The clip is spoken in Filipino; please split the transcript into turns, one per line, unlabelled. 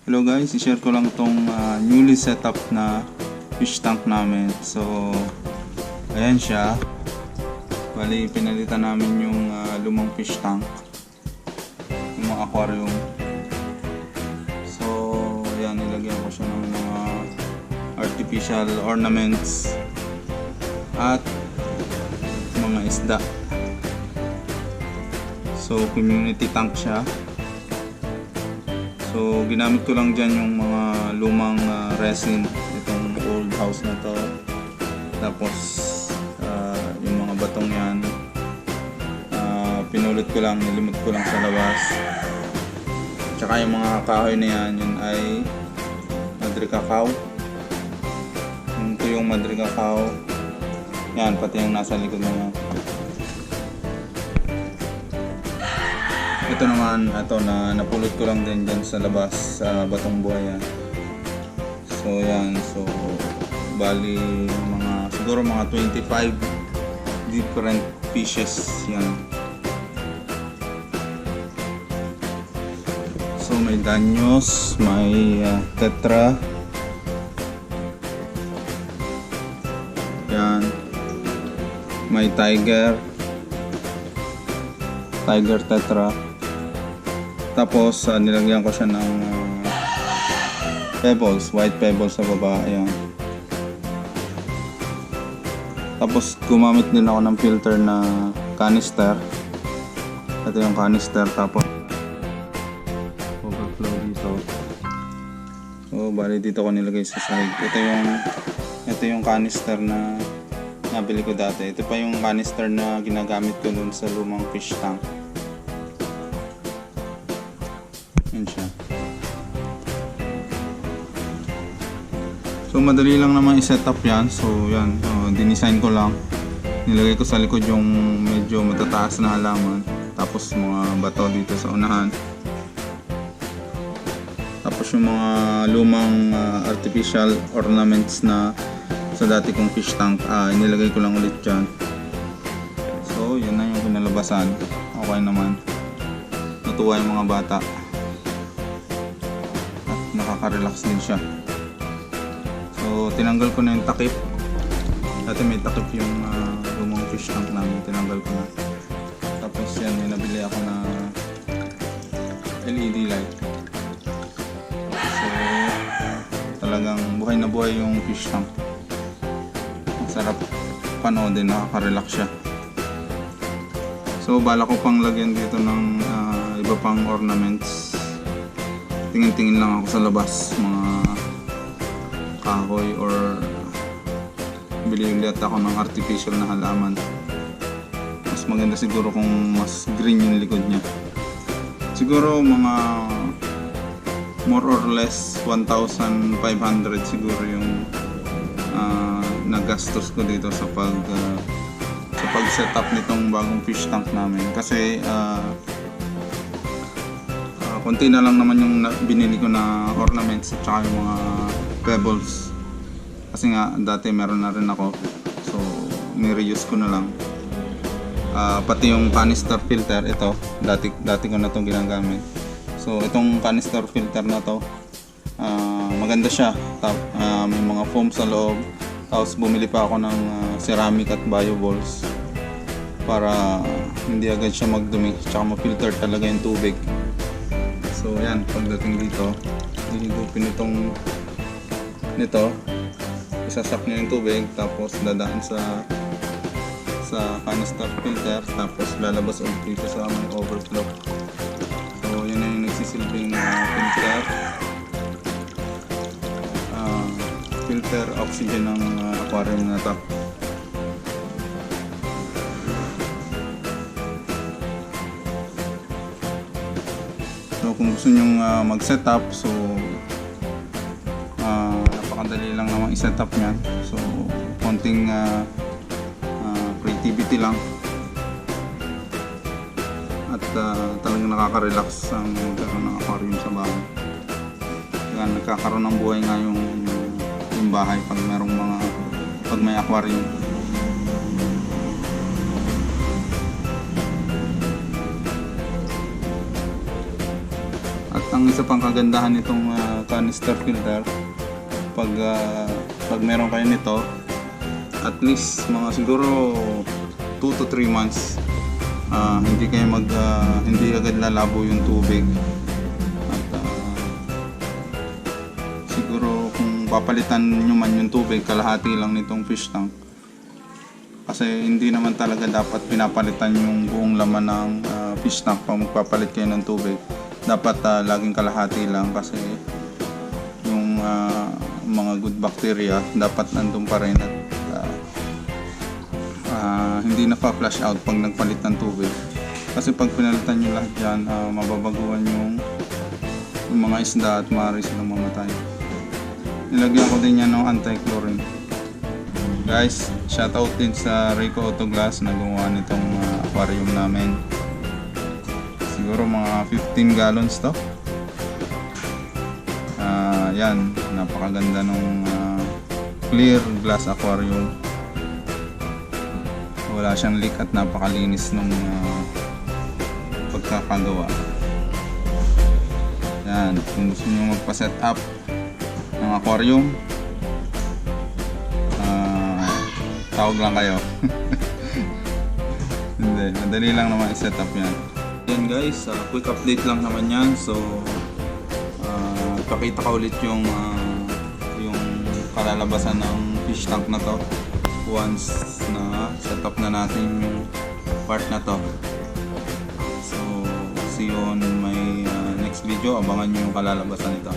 Hello guys, i-share ko lang itong newly set up na fish tank namin. So, ayan siya. Bali, pinalitan namin yung lumang fish tank, yung mga aquarium. So, ayan, nilagyan ko siya ng mga artificial ornaments at mga isda. So, community tank siya. So, ginamit ko lang dyan yung mga lumang resin, itong old house na to. Tapos, yung mga batong yan, pinulot ko lang, nilimot ko lang sa labas. Tsaka yung mga kahoy na yan, yun ay Madre Cacao. Ito yung Madre Cacao. Yan, pati yung nasa likod na yan. Ito naman, na napulot ko lang din dyan sa labas sa batong buhay yan. So yan, so bali siguro mga 25 different fishes yan. So may danyos, may tetra yan, may tiger tetra. Tapos nilagyan ko siya ng pebbles, white pebbles sa baba, ayan. Tapos gumamit din ako ng filter na canister. Ito yung canister, tapos overflow dito. So bali dito ko nilagay sa side. Ito yung canister na nabili ko dati. Ito pa yung canister na ginagamit ko dun sa lumang fish tank. Yan siya. So madali lang naman i-set up yan. So yan, dinisign ko lang. Nilagay ko sa likod yung medyo matataas na halaman. Tapos mga bato dito sa unahan. Tapos yung mga lumang artificial ornaments na sa dati kong fish tank, nilagay ko lang ulit dyan. So yan na yung pinalabasan. Okay naman. Natuwa yung mga bata. Nakaka-relax din siya. So tinanggal ko na yung takip. Dati may takip yung lumang fish tank namin, tinanggal ko na. Tapos yan, nabili ako na LED light. So talagang buhay na buhay yung fish tank. Ang sarap panoodin, nakaka-relax siya. So bala ko pang lagyan dito ng iba pang ornaments. Tingin-tingin lang ako sa labas, mga kahoy, or bili ulit ako ng artificial na halaman. Mas maganda siguro kung mas green yung likod niya. Siguro mga more or less 1,500 siguro yung nagastos ko dito sa pag-setup nitong bagong fish tank namin. Kasi konti na lang naman yung binili ko na ornaments at saka yung mga pebbles. Kasi nga dati meron na rin ako. So ni-reuse ko na lang. Pati yung canister filter, ito dati ko na itong ginagamit. So itong canister filter na to, maganda siya. May mga foam sa loob. Tapos bumili pa ako ng ceramic at bio balls para hindi agad siya magdumi, tsaka ma-filter talaga yung tubig. So yan, pagdating dito, hinigupin nito, isasak nyo yung tubig, tapos dadaan sa canister filter, tapos lalabas ulit dito sa may overflow. So yun yung nagsisilbing filter oxygen ng aquarium na to. So kung gusto nyong mag-setup, so napakadali lang naman i-setup nyan. So konting creativity lang at talagang nakaka-relax ang magkaroon ng aquarium sa bahay. Kaya nagkakaroon ng buhay nga yung bahay pag may aquarium. ang isa pang kagandahan nitong canister filter, pag meron kayo nito, at least mga siguro 2 to 3 months, hindi kayo hindi agad lalabo yung tubig. At siguro kung papalitan nyo man yung tubig, kalahati lang nitong fish tank. Kasi hindi naman talaga dapat pinapalitan yung buong laman ng fish tank pag magpapalit kayo ng tubig. Dapat laging kalahati lang, kasi yung mga good bacteria dapat nandun pa rin, at hindi na pa-flush out pag nagpalit ng tubig. Kasi pag pinalitan nyo lahat yan, mababaguhan yung mga isda at maaari silang mamatay. Nilagyan ko din yan ng anti-chlorine. Guys, shoutout din sa Rico Autoglass na gumawa nitong aquarium namin. Siguro mga 15 gallons to. Yan, napakaganda nung clear glass aquarium. Wala siyang leak at napakalinis nung pagkakagawa. Yan, kung gusto nyo magpa-set up ng aquarium, tawag lang kayo. Hindi, madali lang naman i-set up yan. Yan guys, quick update lang naman yan. So, pakita ka ulit yung kalalabasan ng fish tank na to once na set up na natin yung part na to. So, see you on my next video. Abangan nyo yung kalalabasan nito.